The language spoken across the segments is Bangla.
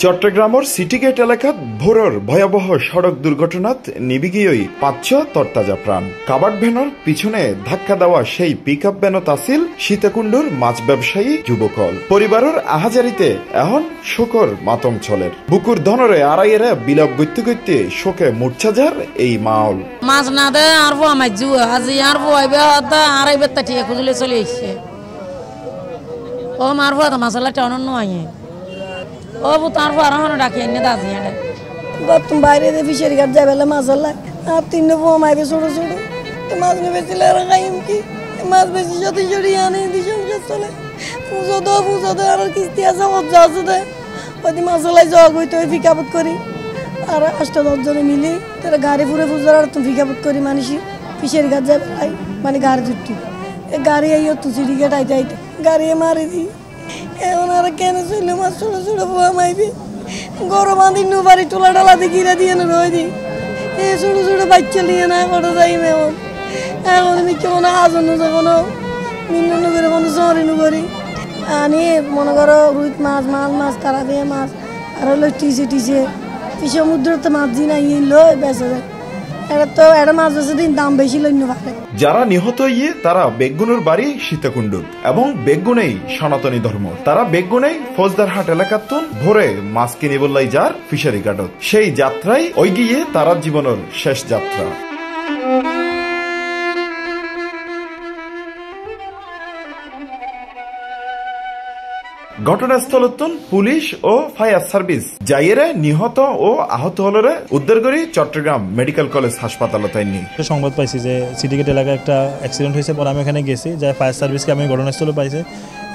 চট্টগ্রামের সিটি গেট এলাকাত ভোরের ভয়াবহ সড়ক দুর্ঘটনাত নিবি গিয়েই পাচ্ছ তরতাজা প্রাণ। কাবার্ড ভ্যানের পিছনে ধাক্কা দেওয়া সেই পিকআপ ভ্যানত আছিল সীতাকুণ্ডুর মাছ ব্যবসায়ী যুবকল। পরিবারের আহাজারিতে এখন শোকর মাতম চলের। বুকুর ধনরে আড়াইয়েরা বিলাপ গইতে গইতে শোকে মূর্ছা যার এই মাওল। মাছ না দেয় আর আমার জুয়া আজি আর আইবে আড়াই বেত্তা ঠিক খুঁজলে চলে এসছে। ও মারবো তো মশলাটা অনন্য আইয়ে ও তারপর আর ডাকি এনে দাজি এটা তুমি বাইরে দিয়ে ফিশারি ঘাট যাবে মশলা আর তিনটে ফোম আইবে ছোট ছোট তো মাছ নিয়ে বেশি আর খাইম কি মাছ বেশি সাথে জড়িয়ে আনে সংসার চলে পুজো দো আর কিস্তি আছে মজা আছে দে ওই মশলায় জগ হইতে ওই ফিকাপত করি আর 8-10 জনে মিলি তারা গাড়ি পুরে পুজোর আর তুমি ফিকাপত করি মানুষই ফিশারি ঘাট যাবে মানে গাড়ি জুটি গাড়ি আইও তুই সিটি ঘাট আইতে আইতে গাড়ি মারি দিই এখন আর কেন চলে মাছ ছোট ছোট পোয়া মাইবি গরম আদি বাড়ি টোলা টোলা দিয়ে গিরে দিয়ে রয়ে দিই এই ছোট ছোট বাচ্চা নিয়ে না করে যাই এখন এখন আমি কেমন আজন্য যখন মিন্ন করে কোনো শহরে করি আনি মনে করো রুই মাছ তারা দিয়ে মাছ আর হলো টিসে সমুদ্রতে মাছ দিন আইলো বেঁচে যায় যারা নিহত ইয়ে তারা বেগুনের বাড়ি সীতাকুণ্ডুর এবং বেগুনেই সনাতনী ধর্ম। তারা বেগুনেই ফৌজদারহাট এলাকাতন ভোরে মাছ কিনে বললাই যার ফিশারি ঘাটত। সেই যাত্রায় ওই গিয়ে তারা জীবনের শেষ যাত্রা। ঘটনাস্থলতন পুলিশ ও ফায়ার সার্ভিস যাইয়েরে নিহত ও আহত হলরে উদ্ধার করি চট্টগ্রাম মেডিকেল কলেজ হাসপাতালে তাইনি। সংবাদ পাইছি যে সিটিগেট এলাকায় একটা অ্যাক্সিডেন্ট হয়েছে, পরে আমি ওখানে গেছি, যে ফায়ার সার্ভিসকে আমি ঘটনাস্থলে পাইছি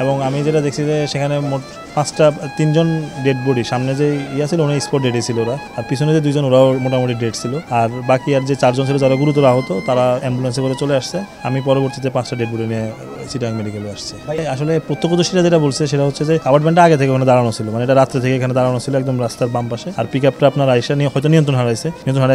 এবং আমি যেটা দেখছি যে সেখানে মোট 3জন ডেড বডি। সামনে যে ইয়া ছিল উনি স্পট ডেডে ছিল ওরা, আর পিছনে যে 2জন ওরাও মোটামুটি ডেড ছিল, আর বাকি আর যে 4জন ছিল যারা গুরুতর আহত তারা অ্যাম্বুলেন্সে করে চলে আসছে। আমি পরবর্তীতে 5টা ডেড বডি নিয়ে চিটাগাং মেডিকেলে আসছে। আসলে প্রত্যক্ষদর্শীরা যেটা বলছে সেটা হচ্ছে যে কাভার্ড ভ্যানটা আগে থেকে ওখানে দাঁড়ানো ছিল, মানে এটা রাত্রে থেকে এখানে দাঁড়ানো ছিল একদম রাস্তার বাম পাশে, আর পিক আপটা আপনার আইসা নিয়ে হয়তো নিয়ন্ত্রণ হারাইছে,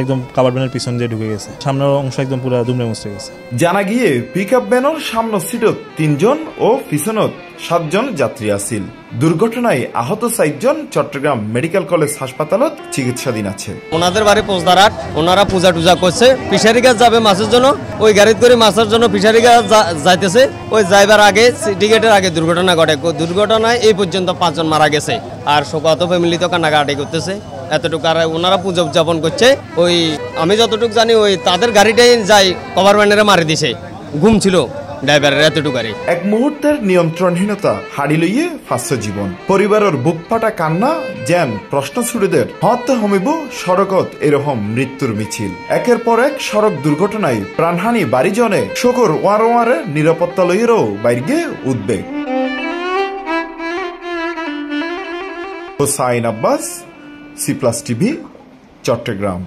একদম কাভার্ড ভ্যানের পিছন দিয়ে ঢুকে গেছে, সামনের অংশ একদম পুরো দুমড়ে মুচড়ে গেছে। জানা গিয়ে পিক আপ ভ্যানের সামনের সিটত 3জন ও পিছনত 7জন যাত্রী আছিল। দুর্ঘটনায় আহত 4জন চট্টগ্রাম মেডিকেল কলেজ হাসপাতালত চিকিৎসাধীন আছে। ওনাদের বাড়ি পোস্তারহাট, ওনারা পূজা টুজা করছে, ফিশারি গাছ যাবে মাছের জন্য, ওই গাড়িতে করে মাছের জন্য ফিশারি গাছ যাইতেছে, ওই যাইবার আগে সিটিগেটের আগে দুর্ঘটনা ঘটে। দুর্ঘটনায় এই পর্যন্ত 5জন মারা গেছে, আর শোকাহত ফ্যামিলি তো কান্নাকাটি করতেছে। এতটুকু আর ওনারা পূজা উদযাপন করছে। ওই আমি যতটুকু জানি ওই তাদের গাড়িটাই যাই কভার ভ্যানেরা মারি দিছে, ঘুম ছিল ড্রাইভারের এতটুকারে। এক মুহূর্তের নিয়ন্ত্রণহীনতা হারি লইয়ে ফাঁসছে জীবন। পরিবারের বুক ফাটা কান্না যেন প্রশ্ন ছুড়েদের হতে হমিব সড়কত এরকম মৃত্যুর মিছিল। একের পর এক সড়ক দুর্ঘটনায় প্রাণহানি বাড়িজনে শোকর ওয়ারে নিরাপত্তা লইয়েরও বাইরে উদ্বেগ। Hossain Abbas, C+ TV, Chittagong.